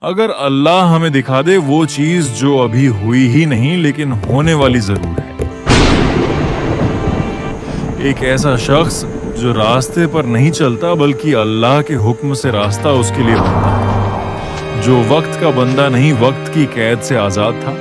अगर अल्लाह हमें दिखा दे वो चीज जो अभी हुई ही नहीं लेकिन होने वाली जरूर है। एक ऐसा शख्स जो रास्ते पर नहीं चलता बल्कि अल्लाह के हुक्म से रास्ता उसके लिए बनता है, जो वक्त का बंदा नहीं वक्त की कैद से आजाद था।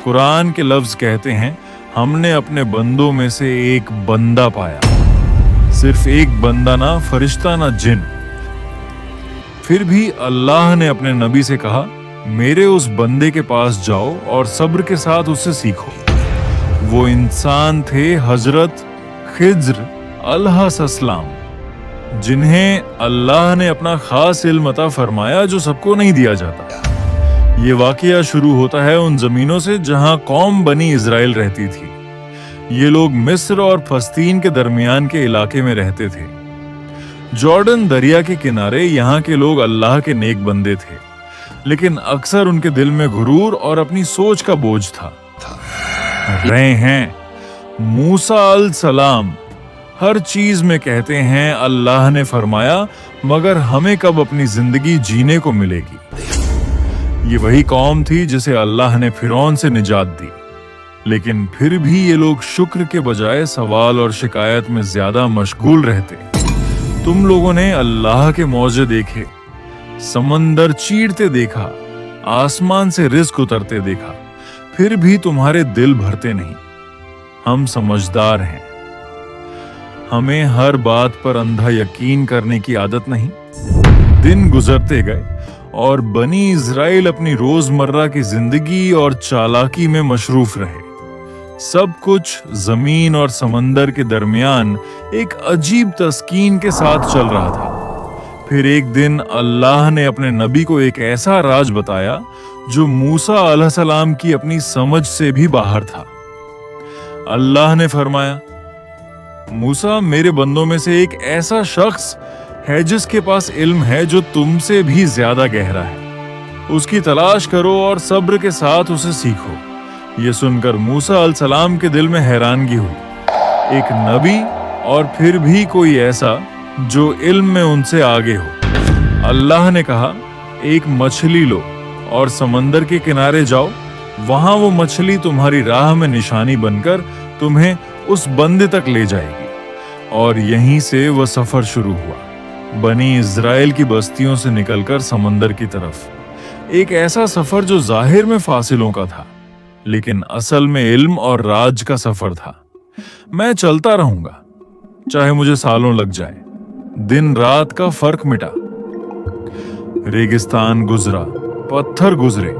कुरान के लफ्ज कहते हैं, हमने अपने बंदों में से एक बंदा पाया। सिर्फ एक बंदा ना, फरिश्ता ना जिन। फिर भी अल्लाह ने अपने नबी से कहा, मेरे उस बंदे के पास जाओ और सब्र के साथ उससे सीखो। वो इंसान थे हजरत खिज्र अलैहिस्सलाम, जिन्हें अल्लाह ने अपना खास इल्म अता फरमाया जो सबको नहीं दिया जाता। ये वाकया शुरू होता है उन जमीनों से जहां कौम बनी इजराइल रहती थी। ये लोग मिस्र और फलस्तीन के दरमियान के इलाके में रहते थे। जॉर्डन दरिया के किनारे यहाँ के लोग अल्लाह के नेक बंदे थे, लेकिन अक्सर उनके दिल में गुरूर और अपनी सोच का बोझ था। रहे हैं मूसा अल सलाम हर चीज में कहते हैं, अल्लाह ने फरमाया, मगर हमें कब अपनी जिंदगी जीने को मिलेगी। ये वही कौम थी जिसे अल्लाह ने फिरौन से निजात दी, लेकिन फिर भी ये लोग शुक्र के बजाय सवाल और शिकायत में ज्यादा मशगूल रहते। तुम लोगों ने अल्लाह के मौजे देखे, समंदर चीरते देखा, आसमान से रिज़्क उतरते देखा, फिर भी तुम्हारे दिल भरते नहीं। हम समझदार हैं, हमें हर बात पर अंधा यकीन करने की आदत नहीं। दिन गुजरते गए और बनी इज़राइल अपनी रोजमर्रा की जिंदगी और चालाकी में मशरूफ रहे। सब कुछ जमीन और समंदर के दरमियान एक अजीब तस्कीन के साथ चल रहा था। फिर एक दिन अल्लाह ने अपने नबी को एक ऐसा राज बताया जो मूसा अलैहिस्सलाम की अपनी समझ से भी बाहर था। अल्लाह ने फरमाया, मूसा, मेरे बंदों में से एक ऐसा शख्स है जिसके पास इल्म है जो तुमसे भी ज्यादा गहरा है। उसकी तलाश करो और सब्र के साथ उसे सीखो। ये सुनकर मूसा अलैहिस्सलाम के दिल में हैरानगी हुई। एक नबी और फिर भी कोई ऐसा जो इल्म में उनसे आगे हो। अल्लाह ने कहा, एक मछली लो और समंदर के किनारे जाओ। वहां वो मछली तुम्हारी राह में निशानी बनकर तुम्हें उस बंदे तक ले जाएगी। और यहीं से वह सफर शुरू हुआ, बनी इज़राइल की बस्तियों से निकलकर समंदर की तरफ। एक ऐसा सफर जो जाहिर में फासिलों का था, लेकिन असल में इल्म और राज का सफर था। मैं चलता रहूंगा, चाहे मुझे सालों लग जाए। दिन रात का फर्क मिटा। रेगिस्तान गुजरा, पत्थर गुजरे,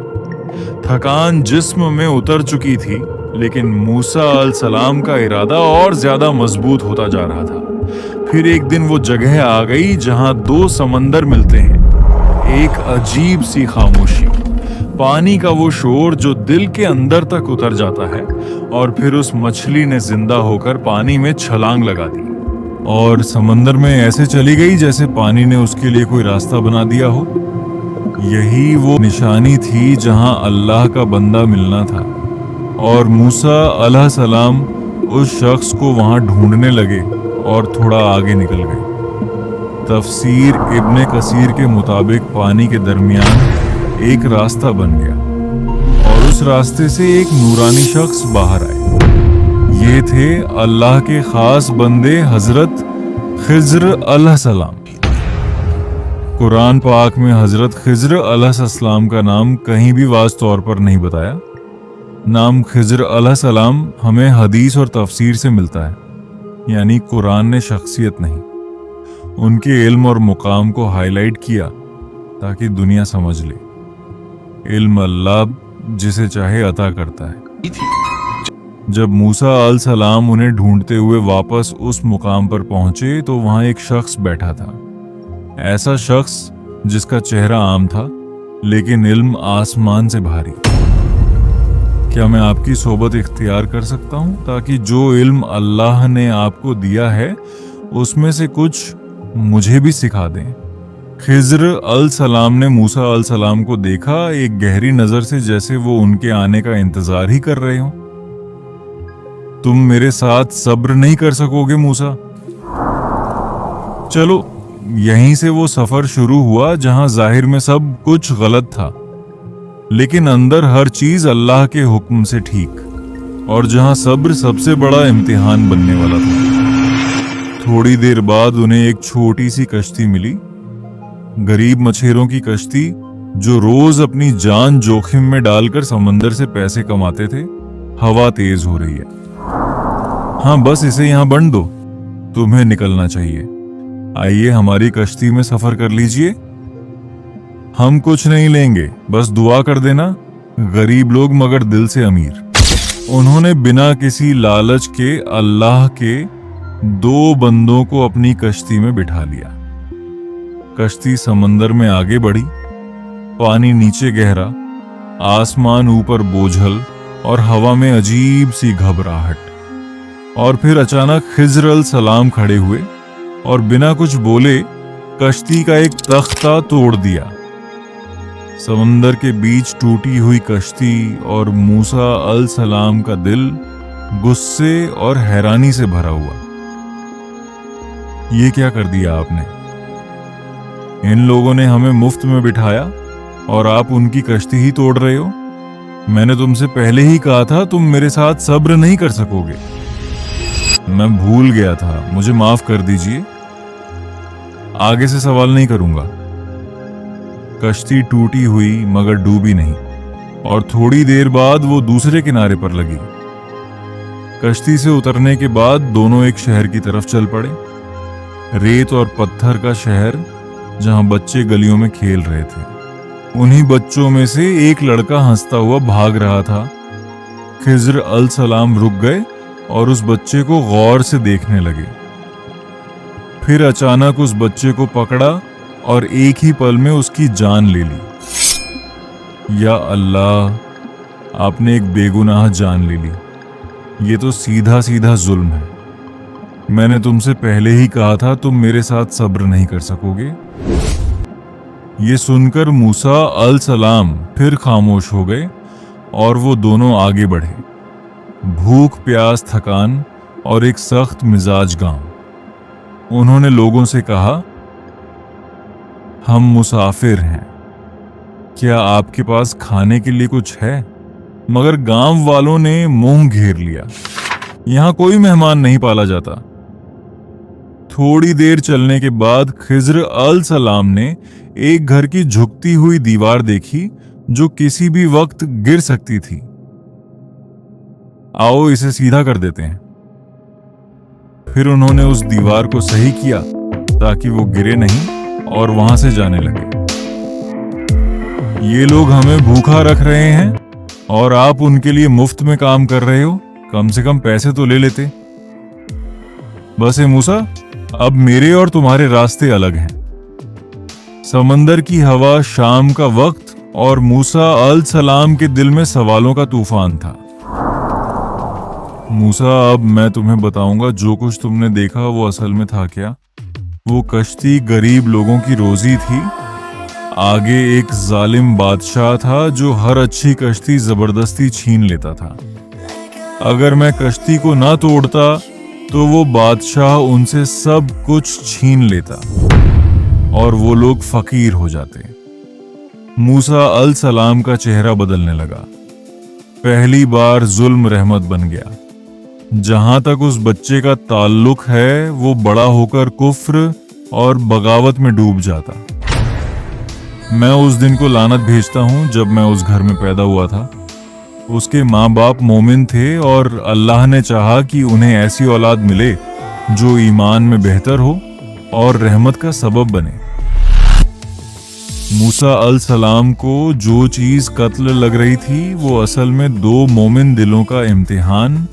थकान जिस्म में उतर चुकी थी, लेकिन मूसा अलैहिस्सलाम का इरादा और ज्यादा मजबूत होता जा रहा था। फिर एक दिन वो जगह आ गई जहां दो समंदर मिलते हैं। एक अजीब सी खामोशी, पानी का वो शोर जो दिल के अंदर तक उतर जाता है। और फिर उस मछली ने जिंदा होकर पानी में छलांग लगा दी और समंदर में ऐसे चली गई जैसे पानी ने उसके लिए कोई रास्ता बना दिया हो। यही वो निशानी थी जहां अल्लाह का बंदा मिलना था। और मूसा अलैहिस्सलाम उस शख्स को वहां ढूंढने लगे और थोड़ा आगे निकल गए। तफसीर इब्ने कसीर के मुताबिक पानी के दरमियान एक रास्ता बन गया और उस रास्ते से एक नूरानी शख्स बाहर आए। ये थे अल्लाह के खास बंदे हजरत खिज्र अलैहिस्सलाम। कुरान पाक में हजरत खिज्र अलैहिस्सलाम का नाम कहीं भी वाज़ तौर पर नहीं बताया। नाम खिज्र अलैहिस्सलाम हमें हदीस और तफसीर से मिलता है, यानी कुरान ने शख्सियत नहीं, उनके इल्म और मुकाम को हाईलाइट किया ताकि दुनिया समझ ले। इल्म अल्लाह जिसे चाहे अता करता है। जब मूसा अलैहिस्सलाम उन्हें ढूंढते हुए वापस उस मुकाम पर पहुंचे तो वहां एक शख्स बैठा था। ऐसा शख्स जिसका चेहरा आम था, लेकिन इल्म आसमान से भारी। क्या मैं आपकी सोबत इख्तियार कर सकता हूं ताकि जो इल्म अल्लाह ने आपको दिया है उसमें से कुछ मुझे भी सिखा दें? खिज्र अलैहिस्सलाम ने मूसा अलैहिस्सलाम को देखा, एक गहरी नजर से, जैसे वो उनके आने का इंतजार ही कर रहे हो। तुम मेरे साथ सब्र नहीं कर सकोगे मूसा? चलो यहीं से वो सफर शुरू हुआ जहां जाहिर में सब कुछ गलत था, लेकिन अंदर हर चीज अल्लाह के हुक्म से ठीक, और जहां सब्र सबसे बड़ा इम्तिहान बनने वाला था। थोड़ी देर बाद उन्हें एक छोटी सी कश्ती मिली, गरीब मछेरों की कश्ती जो रोज अपनी जान जोखिम में डालकर समंदर से पैसे कमाते थे। हवा तेज हो रही है। हाँ, बस इसे यहाँ बंद दो, तुम्हें निकलना चाहिए। आइए हमारी कश्ती में सफर कर लीजिए। हम कुछ नहीं लेंगे, बस दुआ कर देना। गरीब लोग मगर दिल से अमीर। उन्होंने बिना किसी लालच के अल्लाह के 2 बंदों को अपनी कश्ती में बिठा लिया। कश्ती समंदर में आगे बढ़ी, पानी नीचे गहरा, आसमान ऊपर बोझल और हवा में अजीब सी घबराहट। और फिर अचानक खिज़र अलैहिस्सलाम खड़े हुए और बिना कुछ बोले कश्ती का एक तख्ता तोड़ दिया। समंदर के बीच टूटी हुई कश्ती और मूसा अलैहिस्सलाम का दिल गुस्से और हैरानी से भरा हुआ। ये क्या कर दिया आपने? इन लोगों ने हमें मुफ्त में बिठाया और आप उनकी कश्ती ही तोड़ रहे हो। मैंने तुमसे पहले ही कहा था तुम मेरे साथ सब्र नहीं कर सकोगे। मैं भूल गया था, मुझे माफ कर दीजिए। आगे से सवाल नहीं करूंगा। कश्ती टूटी हुई मगर डूबी नहीं, और थोड़ी देर बाद वो दूसरे किनारे पर लगी। कश्ती से उतरने के बाद दोनों एक शहर की तरफ चल पड़े, रेत और पत्थर का शहर जहां बच्चे गलियों में खेल रहे थे। उन्हीं बच्चों में से एक लड़का हंसता हुआ भाग रहा था। खिज़र अलैहिस्सलाम रुक गए और उस बच्चे को गौर से देखने लगे। फिर अचानक उस बच्चे को पकड़ा और एक ही पल में उसकी जान ले ली। या अल्लाह, आपने एक बेगुनाह जान ले ली। ये तो सीधा सीधा जुल्म है। मैंने तुमसे पहले ही कहा था तुम मेरे साथ सब्र नहीं कर सकोगे। ये सुनकर मूसा अलैहिस्सलाम फिर खामोश हो गए और वो दोनों आगे बढ़े। भूख, प्यास, थकान और एक सख्त मिजाज गांव। उन्होंने लोगों से कहा, हम मुसाफिर हैं, क्या आपके पास खाने के लिए कुछ है? मगर गांव वालों ने मुंह घेर लिया, यहां कोई मेहमान नहीं पाला जाता। थोड़ी देर चलने के बाद खिज़र अलैहिस्सलाम ने एक घर की झुकती हुई दीवार देखी जो किसी भी वक्त गिर सकती थी। आओ इसे सीधा कर देते हैं। फिर उन्होंने उस दीवार को सही किया ताकि वो गिरे नहीं और वहां से जाने लगे। ये लोग हमें भूखा रख रहे हैं और आप उनके लिए मुफ्त में काम कर रहे हो। कम से कम पैसे तो ले लेते। बस मूसा, अब मेरे और तुम्हारे रास्ते अलग हैं। समंदर की हवा, शाम का वक्त और मूसा अलैहिस्सलाम के दिल में सवालों का तूफान था। मूसा, अब मैं तुम्हें बताऊंगा जो कुछ तुमने देखा वो असल में था क्या। वो कश्ती गरीब लोगों की रोजी थी। आगे एक जालिम बादशाह था जो हर अच्छी कश्ती जबरदस्ती छीन लेता था। अगर मैं कश्ती को ना तोड़ता तो वो बादशाह उनसे सब कुछ छीन लेता और वो लोग फकीर हो जाते। मूसा अलैहिस्सलाम का चेहरा बदलने लगा। पहली बार जुल्म रहमत बन गया। जहां तक उस बच्चे का ताल्लुक है वो बड़ा होकर कुफ्र और बगावत में डूब जाता। मैं उस दिन को लानत भेजता हूं जब मैं उस घर में पैदा हुआ था। उसके माँ बाप मोमिन थे और अल्लाह ने चाहा कि उन्हें ऐसी औलाद मिले जो ईमान में बेहतर हो और रहमत का सबब बने। मूसा अलैहिस्सलाम को जो चीज कत्ल लग रही थी वो असल में 2 मोमिन दिलों का इम्तिहान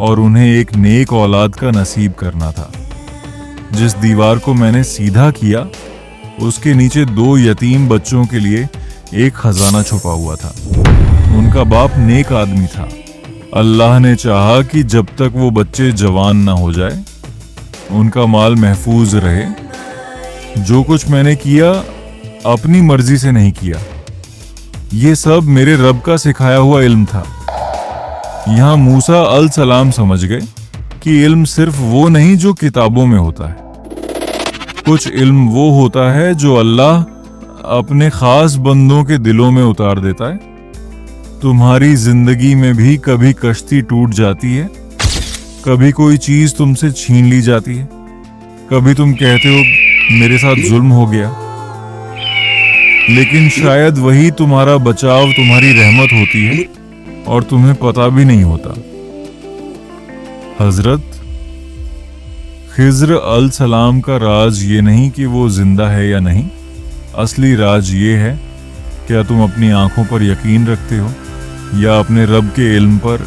और उन्हें एक नेक औलाद का नसीब करना था। जिस दीवार को मैंने सीधा किया उसके नीचे 2 यतीम बच्चों के लिए एक खजाना छुपा हुआ था। उनका बाप नेक आदमी था। अल्लाह ने चाहा कि जब तक वो बच्चे जवान ना हो जाए उनका माल महफूज रहे। जो कुछ मैंने किया अपनी मर्जी से नहीं किया, ये सब मेरे रब का सिखाया हुआ इल्म था। यहां मूसा अलैहिस्सलाम समझ गए कि इल्म सिर्फ वो नहीं जो किताबों में होता है। कुछ इल्म वो होता है जो अल्लाह अपने खास बंदों के दिलों में उतार देता है। तुम्हारी जिंदगी में भी कभी कश्ती टूट जाती है, कभी कोई चीज तुमसे छीन ली जाती है, कभी तुम कहते हो मेरे साथ जुल्म हो गया, लेकिन शायद वही तुम्हारा बचाव, तुम्हारी रहमत होती है और तुम्हें पता भी नहीं होता। हजरत खिज्र अलैहिस्सलाम का राज ये नहीं कि वो जिंदा है या नहीं, असली राज ये है क्या तुम अपनी आंखों पर यकीन रखते हो या अपने रब के इल्म पर।